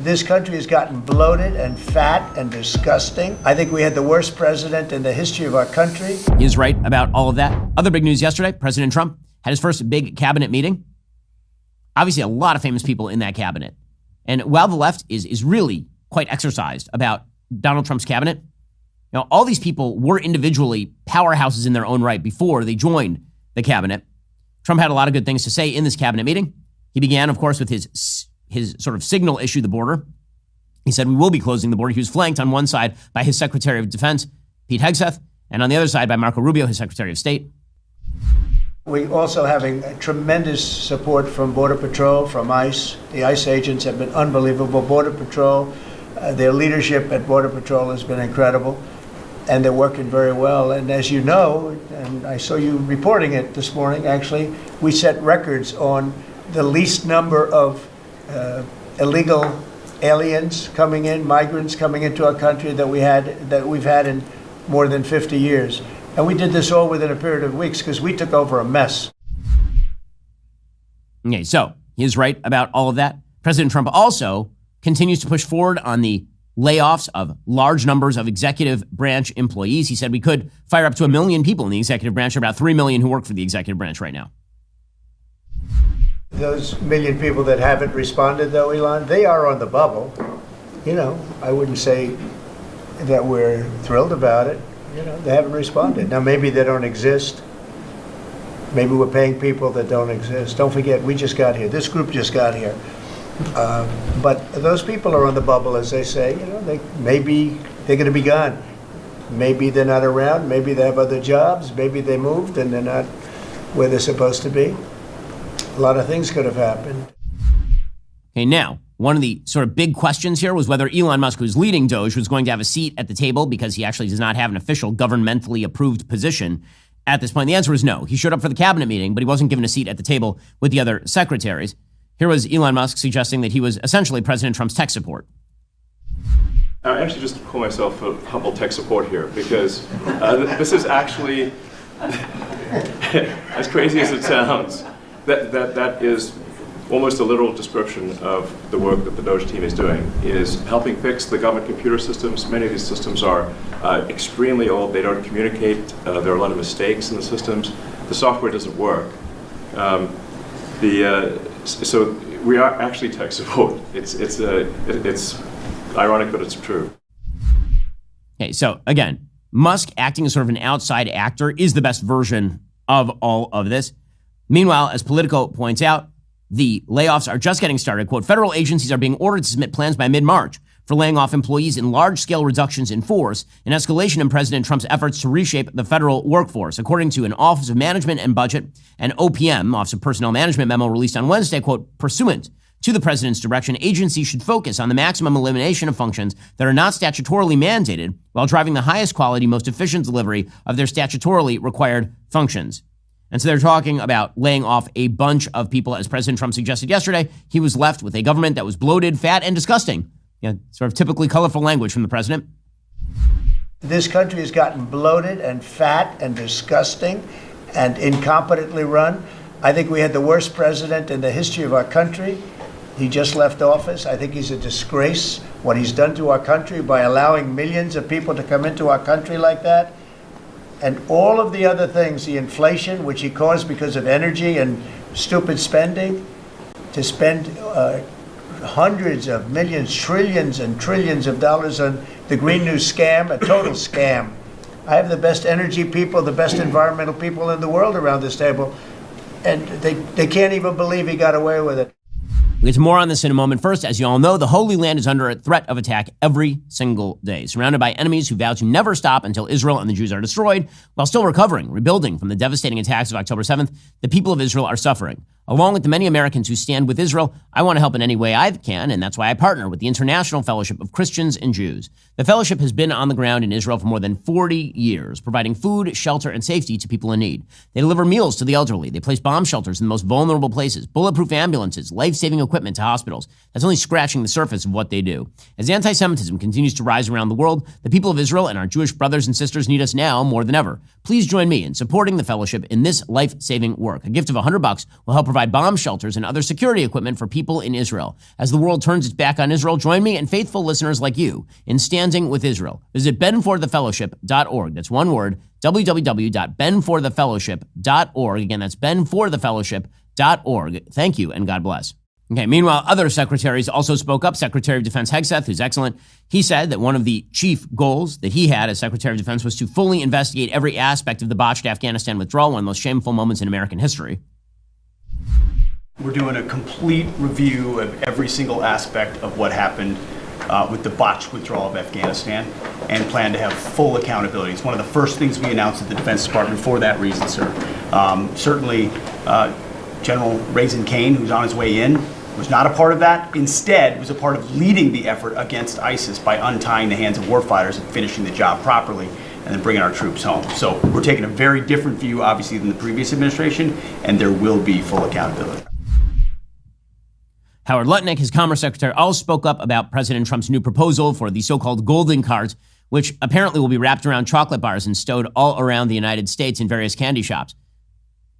This country has gotten bloated and fat and disgusting. I think we had the worst president in the history of our country. He is right about all of that. Other big news yesterday, President Trump had his first big cabinet meeting. Obviously, a lot of famous people in that cabinet. And while the left is really quite exercised about Donald Trump's cabinet, all these people were individually powerhouses in their own right before they joined the cabinet. Trump had a lot of good things to say in this cabinet meeting. He began, of course, with his sort of signal issue, the border. He said, we will be closing the border. He was flanked on one side by his Secretary of Defense, Pete Hegseth, and on the other side by Marco Rubio, his Secretary of State. We also having tremendous support from Border Patrol, from ICE. The ICE agents have been unbelievable. Border Patrol, their leadership at Border Patrol has been incredible, and they're working very well. And as you know, and I saw you reporting it this morning, actually, we set records on the least number of illegal aliens coming in, migrants coming into our country that we've had in more than 50 years. And we did this all within a period of weeks because we took over a mess. Okay, so he is right about all of that. President Trump also continues to push forward on the layoffs of large numbers of executive branch employees. He said we could fire up to 1 million people in the executive branch, or about 3 million who work for the executive branch right now. Those million people that haven't responded, though, Elon, they are on the bubble. I wouldn't say that we're thrilled about it. They haven't responded. Now, maybe they don't exist. Maybe we're paying people that don't exist. Don't forget, we just got here. This group just got here. But those people are on the bubble, as they say. Maybe they're going to be gone. Maybe they're not around. Maybe they have other jobs. Maybe they moved and they're not where they're supposed to be. A lot of things could have happened. Okay, now, one of the sort of big questions here was whether Elon Musk, who's leading Doge, was going to have a seat at the table because he actually does not have an official governmentally approved position at this point. The answer is no. He showed up for the cabinet meeting, but he wasn't given a seat at the table with the other secretaries. Here was Elon Musk suggesting that he was essentially President Trump's tech support. I actually just call myself a humble tech support here because this is actually, as crazy as it sounds, that is almost a literal description of the work that the Doge team is doing, is helping fix the government computer systems. Many of these systems are extremely old. They don't communicate. There are a lot of mistakes in the systems. The software doesn't work. So we are actually tech support. It's ironic, but it's true. Okay, so again, Musk acting as sort of an outside actor is the best version of all of this. Meanwhile, as Politico points out, the layoffs are just getting started. Quote, federal agencies are being ordered to submit plans by mid-March for laying off employees in large-scale reductions in force, an escalation in President Trump's efforts to reshape the federal workforce. According to an Office of Management and Budget and OPM, Office of Personnel Management memo released on Wednesday, quote, pursuant to the president's direction, agencies should focus on the maximum elimination of functions that are not statutorily mandated while driving the highest quality, most efficient delivery of their statutorily required functions. And so they're talking about laying off a bunch of people. As President Trump suggested yesterday, he was left with a government that was bloated, fat, and disgusting. Sort of typically colorful language from the president. This country has gotten bloated and fat and disgusting and incompetently run. I think we had the worst president in the history of our country. He just left office. I think he's a disgrace, what he's done to our country by allowing millions of people to come into our country like that. And all of the other things, the inflation, which he caused because of energy and stupid spending, to spend hundreds of millions, trillions and trillions of dollars on the Green New scam, a total scam. I have the best energy people, the best environmental people in the world around this table, and they can't even believe he got away with it. We'll get to more on this in a moment. First, as you all know, the Holy Land is under a threat of attack every single day, surrounded by enemies who vow to never stop until Israel and the Jews are destroyed. While still recovering, rebuilding from the devastating attacks of October 7th, the people of Israel are suffering. Along with the many Americans who stand with Israel, I want to help in any way I can, and that's why I partner with the International Fellowship of Christians and Jews. The fellowship has been on the ground in Israel for more than 40 years, providing food, shelter, and safety to people in need. They deliver meals to the elderly. They place bomb shelters in the most vulnerable places, bulletproof ambulances, life-saving equipment to hospitals. That's only scratching the surface of what they do. As anti-Semitism continues to rise around the world, the people of Israel and our Jewish brothers and sisters need us now more than ever. Please join me in supporting the fellowship in this life-saving work. A gift of $100 will help provide provide bomb shelters and other security equipment for people in Israel. As the world turns its back on Israel, join me and faithful listeners like you in standing with Israel. Visit benforthefellowship.org. That's one word, www.benforthefellowship.org. Again, that's benforthefellowship.org. Thank you, and God bless. Okay, meanwhile, other secretaries also spoke up. Secretary of Defense Hegseth, who's excellent, he said that one of the chief goals that he had as Secretary of Defense was to fully investigate every aspect of the botched Afghanistan withdrawal, one of the most shameful moments in American history. We're doing a complete review of every single aspect of what happened with the botched withdrawal of Afghanistan and plan to have full accountability. It's one of the first things we announced at the Defense Department for that reason, sir. Certainly, General Raisin Kane, who's on his way in, was not a part of that. Instead, was a part of leading the effort against ISIS by untying the hands of warfighters and finishing the job properly and then bringing our troops home. So we're taking a very different view, obviously, than the previous administration, and there will be full accountability. Howard Lutnick, his Commerce Secretary, also spoke up about President Trump's new proposal for the so-called golden cards, which apparently will be wrapped around chocolate bars and stowed all around the United States in various candy shops.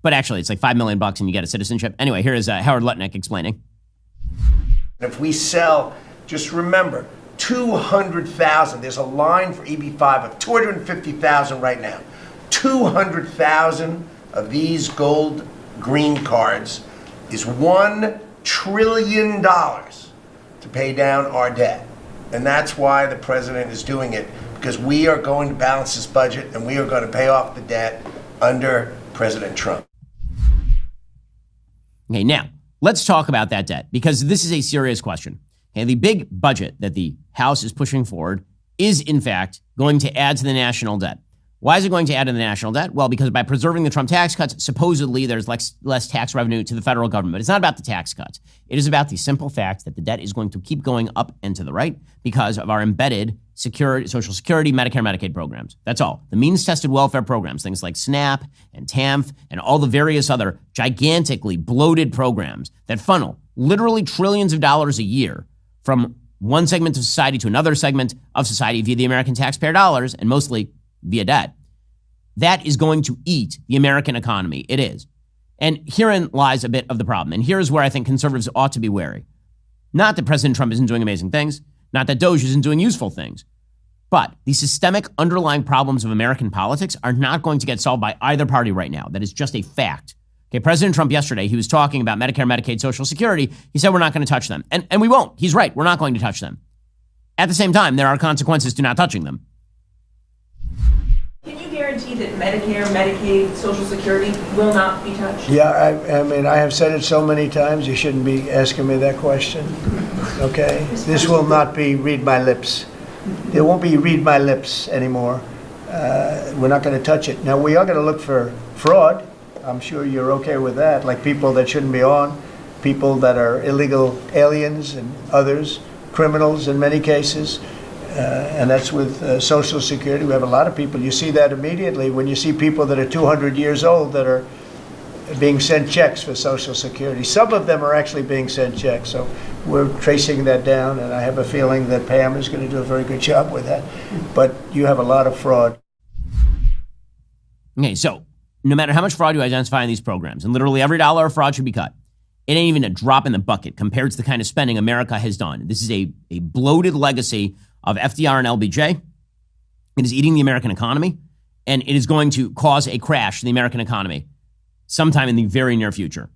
But actually, it's like $5 million and you get a citizenship. Anyway, here is Howard Lutnick explaining. If we sell, just remember, 200,000, there's a line for EB5 of 250,000 right now. 200,000 of these gold green cards is $1 trillion to pay down our debt. And that's why the president is doing it, because we are going to balance this budget and we are going to pay off the debt under President Trump. Okay, now, let's talk about that debt, because this is a serious question. Okay, the big budget that the House is pushing forward is, in fact, going to add to the national debt. Why is it going to add to the national debt? Well, because by preserving the Trump tax cuts, supposedly there's less tax revenue to the federal government. But it's not about the tax cuts. It is about the simple fact that the debt is going to keep going up and to the right because of our embedded Social Security, Medicare, Medicaid programs. That's all. The means-tested welfare programs, things like SNAP and TAMF and all the various other gigantically bloated programs that funnel literally trillions of dollars a year from one segment of society to another segment of society via the American taxpayer dollars, and mostly via debt. That is going to eat the American economy. It is. And herein lies a bit of the problem. And here's where I think conservatives ought to be wary. Not that President Trump isn't doing amazing things, not that Doge isn't doing useful things, but the systemic underlying problems of American politics are not going to get solved by either party right now. That is just a fact. Okay, President Trump yesterday, he was talking about Medicare, Medicaid, Social Security. He said we're not going to touch them. And we won't. He's right. We're not going to touch them. At the same time, there are consequences to not touching them. Can you guarantee that Medicare, Medicaid, Social Security will not be touched? Yeah, I mean, I have said it so many times, you shouldn't be asking me that question, okay? This will not be read my lips. There won't be read my lips anymore. We're not going to touch it. Now, we are going to look for fraud. I'm sure you're okay with that, like people that shouldn't be on, people that are illegal aliens and others, criminals in many cases. And that's with Social Security. We have a lot of people. You see that immediately when you see people that are 200 years old that are being sent checks for Social Security. Some of them are actually being sent checks. So we're tracing that down, and I have a feeling that Pam is going to do a very good job with that. But you have a lot of fraud. Okay, so no matter how much fraud you identify in these programs, and literally every dollar of fraud should be cut, it ain't even a drop in the bucket compared to the kind of spending America has done. This is a bloated legacy of FDR and LBJ. It is eating the American economy, and it is going to cause a crash in the American economy sometime in the very near future.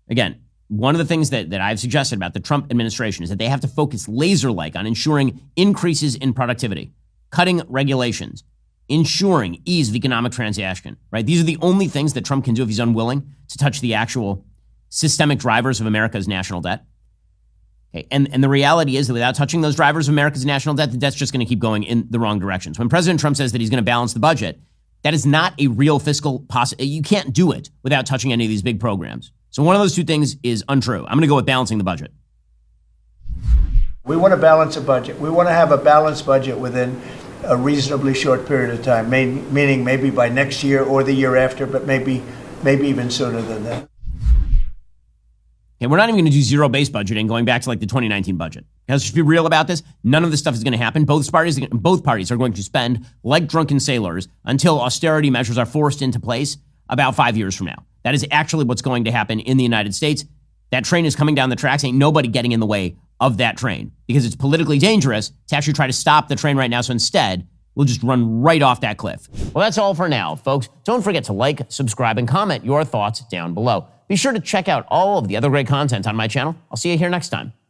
Again, one of the things that I've suggested about the Trump administration is that they have to focus laser-like on ensuring increases in productivity, cutting regulations, ensuring ease of economic transaction, right? These are the only things that Trump can do if he's unwilling to touch the actual systemic drivers of America's national debt. Okay, and the reality is that without touching those drivers of America's national debt, the debt's just going to keep going in the wrong directions. When President Trump says that he's going to balance the budget, that is not a real fiscal possibility. You can't do it without touching any of these big programs. So one of those two things is untrue. I'm going to go with balancing the budget. We want to balance a budget. We want to have a balanced budget within a reasonably short period of time, meaning maybe by next year or the year after, but maybe even sooner than that. Okay, we're not even going to do zero-based budgeting going back to like the 2019 budget. Let's just be real about this. None of this stuff is going to happen. Both parties are going to spend like drunken sailors until austerity measures are forced into place about 5 years from now. That is actually what's going to happen in the United States. That train is coming down the tracks. Ain't nobody getting in the way of that train because it's politically dangerous to actually try to stop the train right now. So instead, we'll just run right off that cliff. Well, that's all for now, folks. Don't forget to like, subscribe, and comment your thoughts down below. Be sure to check out all of the other great content on my channel. I'll see you here next time.